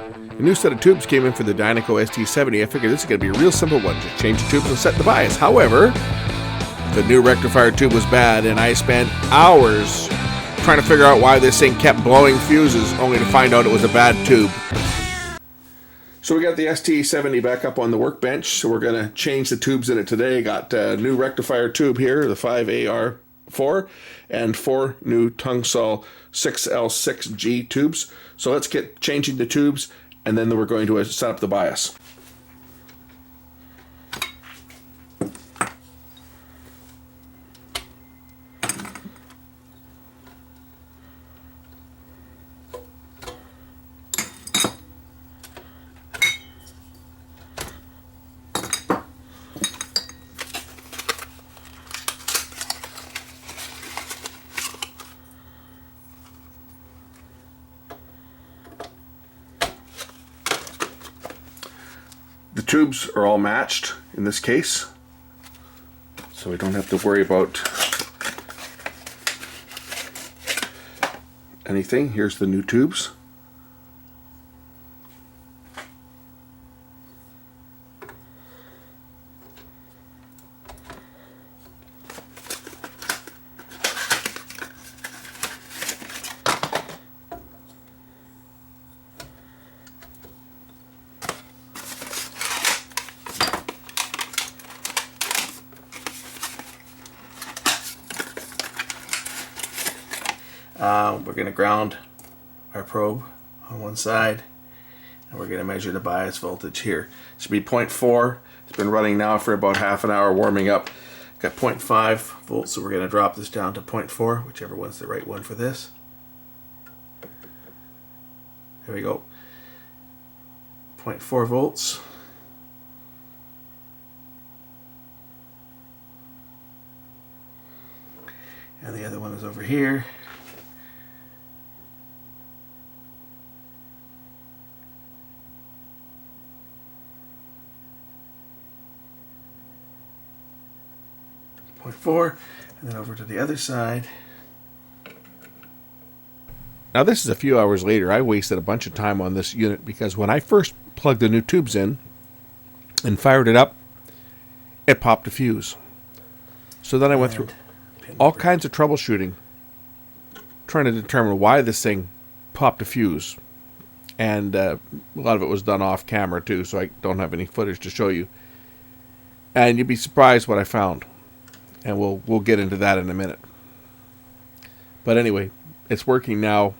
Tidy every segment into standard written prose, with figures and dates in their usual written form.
A new set of tubes came in for the Dynaco ST70. I figured this is going to be a real simple one. Just change the tubes and set the bias. However, the new rectifier tube was bad, and I spent hours trying to figure out why this thing kept blowing fuses, only to find out it was a bad tube. So we got the ST70 back up on the workbench, so we're going to change the tubes in it today. Got a new rectifier tube here, the 5AR4, and 4 new Tungsol 6L6G tubes. So let's get changing the tubes, and then we're going to set up the bias. The tubes are all matched in this case, so we don't have to worry about anything. Here's the new tubes. We're going to ground our probe on one side, and we're going to measure the bias voltage here. It should be 0.4. It's been running now for about half an hour warming up. Got 0.5 volts, so we're going to drop this down to 0.4, whichever one's the right one for this. There we go. 0.4 volts. And the other one is over here. .4, and then over to the other side. Now this is a few hours later. I wasted a bunch of time on this unit because when I first plugged the new tubes in and fired it up, it popped a fuse. So then I went through all kinds of troubleshooting trying to determine why this thing popped a fuse. And a lot of it was done off camera too, so I don't have any footage to show you. And you'd be surprised what I found. And we'll get into that in a minute. But anyway, it's working now.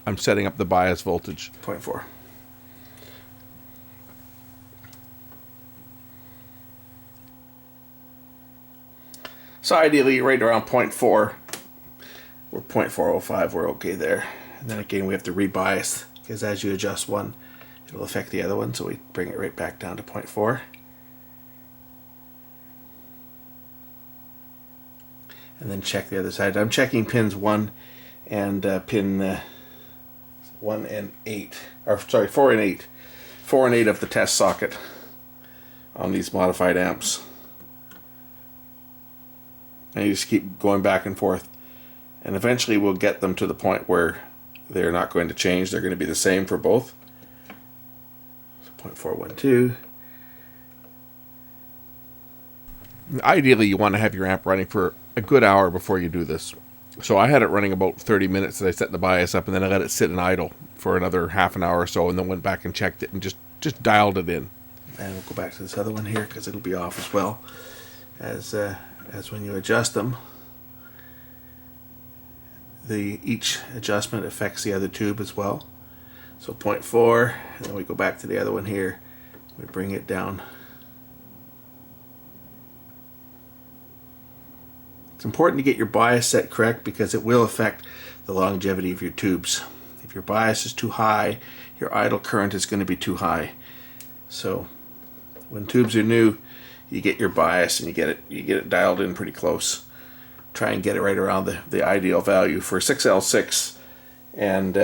I'm setting up the bias voltage. 0.4. So ideally right around 0.4. We're 0.405, we're okay there. And then again we have to rebias, because as you adjust one, it'll affect the other one, so we bring it right back down to 0.4. And then check the other side. I'm checking pins 1 and pin 1 and 8, or sorry, 4 and 8. 4 and 8 of the test socket on these modified amps. And you just keep going back and forth. And eventually we'll get them to the point where they're not going to change. They're going to be the same for both. So 0.412. Ideally you want to have your amp running for a good hour before you do this. So I had it running about 30 minutes as I set the bias up, and then I let it sit and idle for another half an hour or so, and then went back and checked it and just dialed it in. And we'll go back to this other one here because it'll be off as well as when you adjust them. Each adjustment affects the other tube as well. So 0.4, and then we go back to the other one here. We bring it down. It's important to get your bias set correct because it will affect the longevity of your tubes. If your bias is too high, your idle current is going to be too high. So when tubes are new, you get your bias and you get it dialed in pretty close. Try and get it right around the ideal value for 6L6 and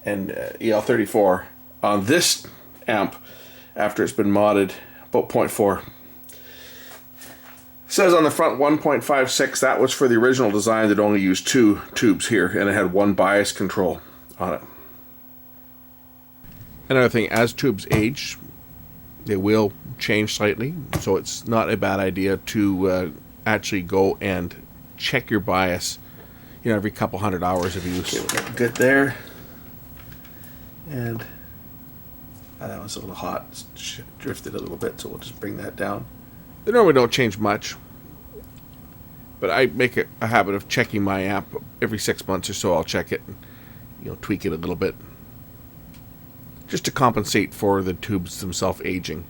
EL34 on this amp after it's been modded, about 0.4. Says on the front 1.56. That was for the original design that only used 2 tubes here, and it had 1 bias control on it. Another thing, as tubes age, they will change slightly, so it's not a bad idea to actually go and check your bias, you know, every couple hundred hours of use. Okay, good there. And that one's a little hot. It's drifted a little bit, so we'll just bring that down. They normally don't change much, but I make it a habit of checking my amp every 6 months or so. I'll check it and, you know, tweak it a little bit, just to compensate for the tubes themselves aging.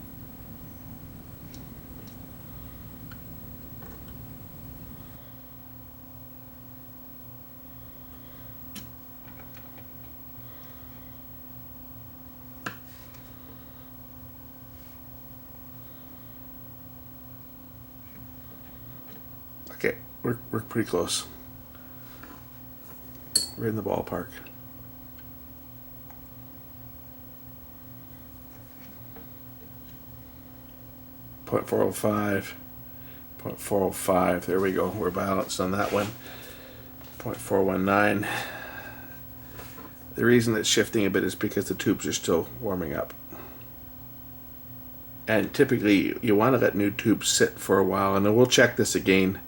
Okay, we're pretty close. We're in the ballpark. .405. There we go. We're balanced on that one. 0.419. The reason it's shifting a bit is because the tubes are still warming up. And typically you want to let new tubes sit for a while, and then we'll check this again.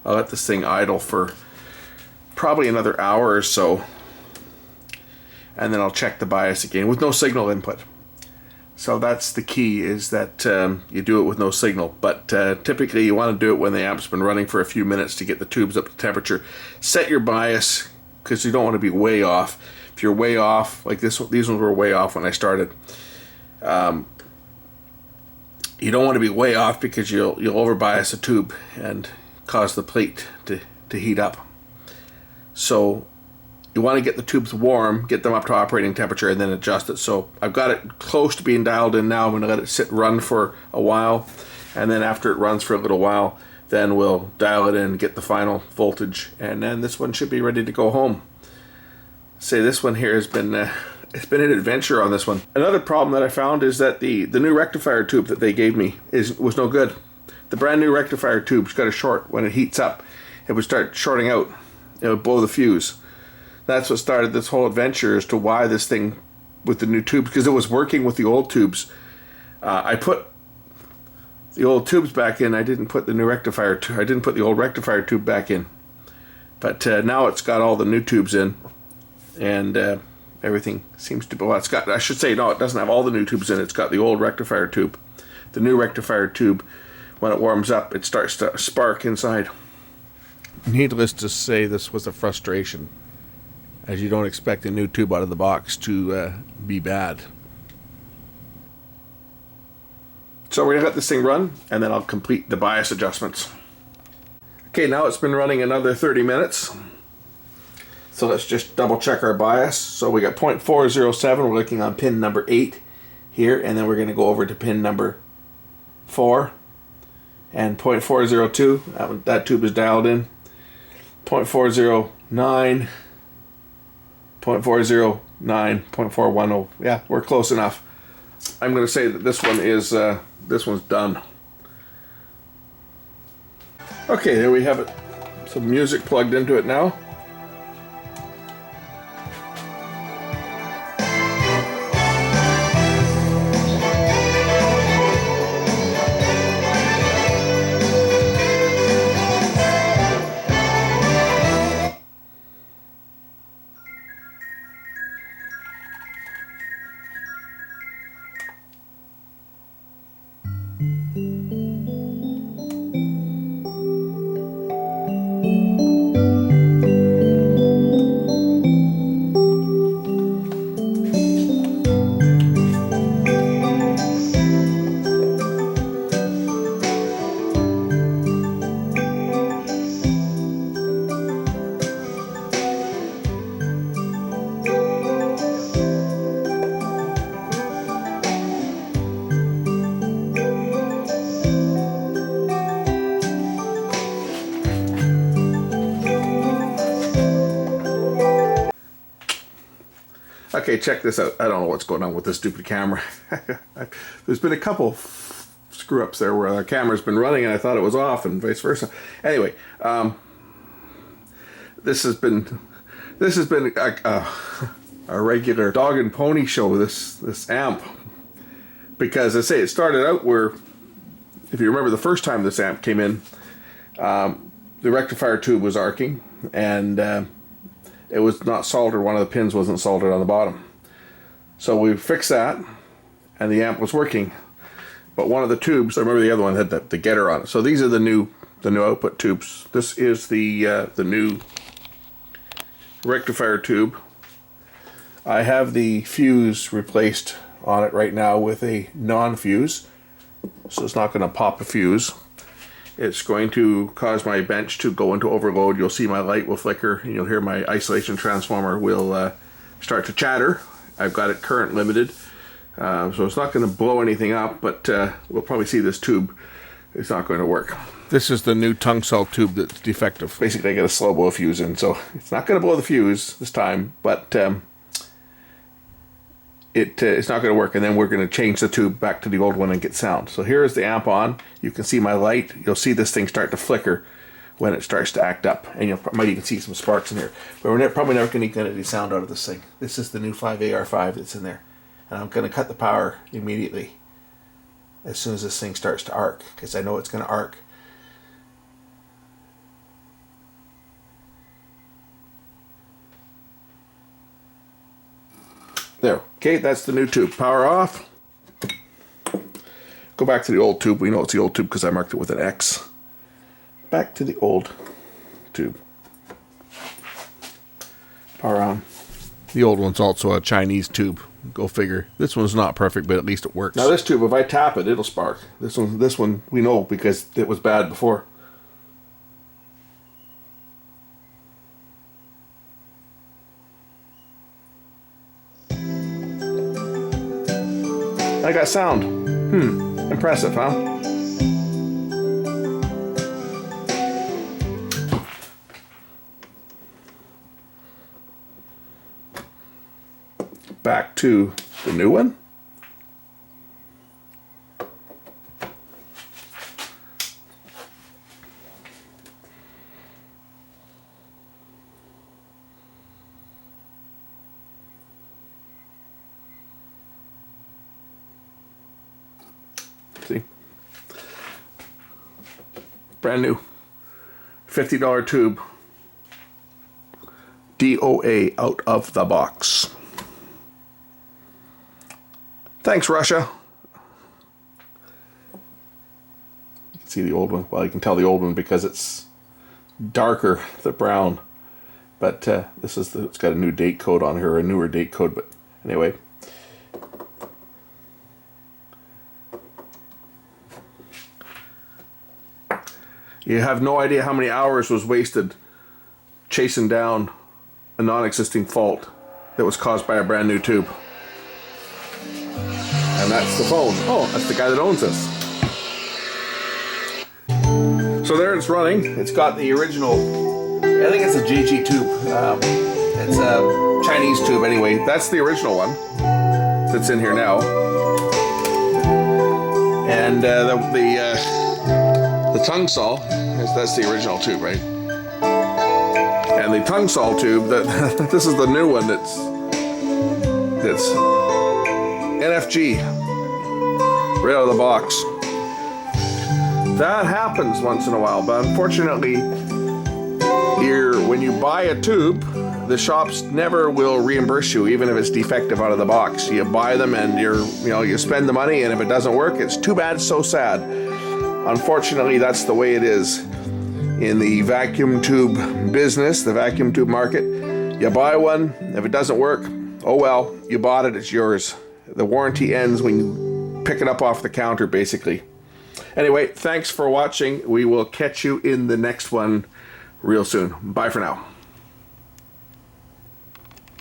I'll let this thing idle for probably another hour or so, and then I'll check the bias again with no signal input. So that's the key, is that you do it with no signal. But typically you want to do it when the amp's been running for a few minutes to get the tubes up to temperature. Set your bias, because you don't want to be way off. If you're way off, like these ones were way off when I started. You don't want to be way off, because you'll overbias a tube and cause the plate to heat up. So you want to get the tubes warm, get them up to operating temperature, and then adjust it. So I've got it close to being dialed in now. I'm going to let it sit run for a while, and then after it runs for a little while, then we'll dial it in, get the final voltage, and then this one should be ready to go home. Say this one here has been it's been an adventure on this one. Another problem that I found is that the new rectifier tube that they gave me was no good. The brand new rectifier tube's got a short. When it heats up, it would start shorting out. It would blow the fuse. That's what started this whole adventure as to why this thing with the new tubes, because it was working with the old tubes. I put the old tubes back in. I didn't put the new rectifier. I didn't put the old rectifier tube back in. But now it's got all the new tubes in, and everything seems to. Well, it's got. I should say no. It doesn't have all the new tubes in. It's got the old rectifier tube. The new rectifier tube, when it warms up, it starts to spark inside. Needless to say, this was a frustration, as you don't expect a new tube out of the box to be bad. So we're going to let this thing run, and then I'll complete the bias adjustments. Okay, now it's been running another 30 minutes. So let's just double check our bias. So we got 0.407, we're looking on pin number 8 here, and then we're going to go over to pin number 4. And 0.402, that tube is dialed in. 0.409, 0.409, 0.410. Yeah, we're close enough. I'm going to say that this one's done. Okay, there we have it. Some music plugged into it now. Okay, check this out. I don't know what's going on with this stupid camera. There's been a couple screw-ups there where the camera's been running and I thought it was off, and vice versa. Anyway, this has been regular dog and pony show, this amp. Because I say it started out where, if you remember the first time this amp came in, the rectifier tube was arcing, and it was not soldered. One of the pins wasn't soldered on the bottom. So we fixed that, and the amp was working. But one of the tubes, I remember the other one had the getter on it. So these are the new output tubes. This is the new rectifier tube. I have the fuse replaced on it right now with a non-fuse, so it's not going to pop a fuse. It's going to cause my bench to go into overload. You'll see my light will flicker, and you'll hear my isolation transformer will start to chatter. I've got it current limited. So it's not going to blow anything up, but we'll probably see this tube. It's not going to work. This is the new tongue saw tube that's defective. Basically, I got a slow blow fuse in, so it's not going to blow the fuse this time, but it's not going to work. And then we're going to change the tube back to the old one and get sound. So here is the amp on. You can see my light. You'll see this thing start to flicker when it starts to act up, and you might even see some sparks in here. But we're probably never going to get any sound out of this thing. This is the new 5AR5 that's in there. And I'm going to cut the power immediately as soon as this thing starts to arc, because I know it's going to arc. There. Okay, that's the new tube. Power off. Go back to the old tube. We know it's the old tube because I marked it with an X. Back to the old tube. Power on. The old one's also a Chinese tube. Go figure. This one's not perfect, but at least it works. Now this tube, if I tap it, it'll spark. This one we know because it was bad before. I got sound. Impressive, huh? Back to the new one. See? Brand new. $50 tube. DOA out of the box. Thanks, Russia. You can see the old one. Well, you can tell the old one because it's darker, the brown. But this is it's got a new date code on here, a newer date code. But anyway. You have no idea how many hours was wasted chasing down a non-existing fault that was caused by a brand new tube. And that's the phone. Oh, that's the guy that owns this. So there it's running. It's got the original, I think it's a GG tube. It's a Chinese tube anyway. That's the original one that's in here now. And the tongue saw, that's the original tube, right? And the tongue saw tube, this is the new one that's NFG, right out of the box. That happens once in a while, but unfortunately, when you buy a tube, the shops never will reimburse you, even if it's defective out of the box. You buy them and you spend the money, and if it doesn't work, it's too bad, so sad. Unfortunately, that's the way it is in the vacuum tube business, the vacuum tube market. You buy one, if it doesn't work, oh well, you bought it, it's yours. The warranty ends when you pick it up off the counter, basically. Anyway, thanks for watching. We will catch you in the next one real soon. Bye for now.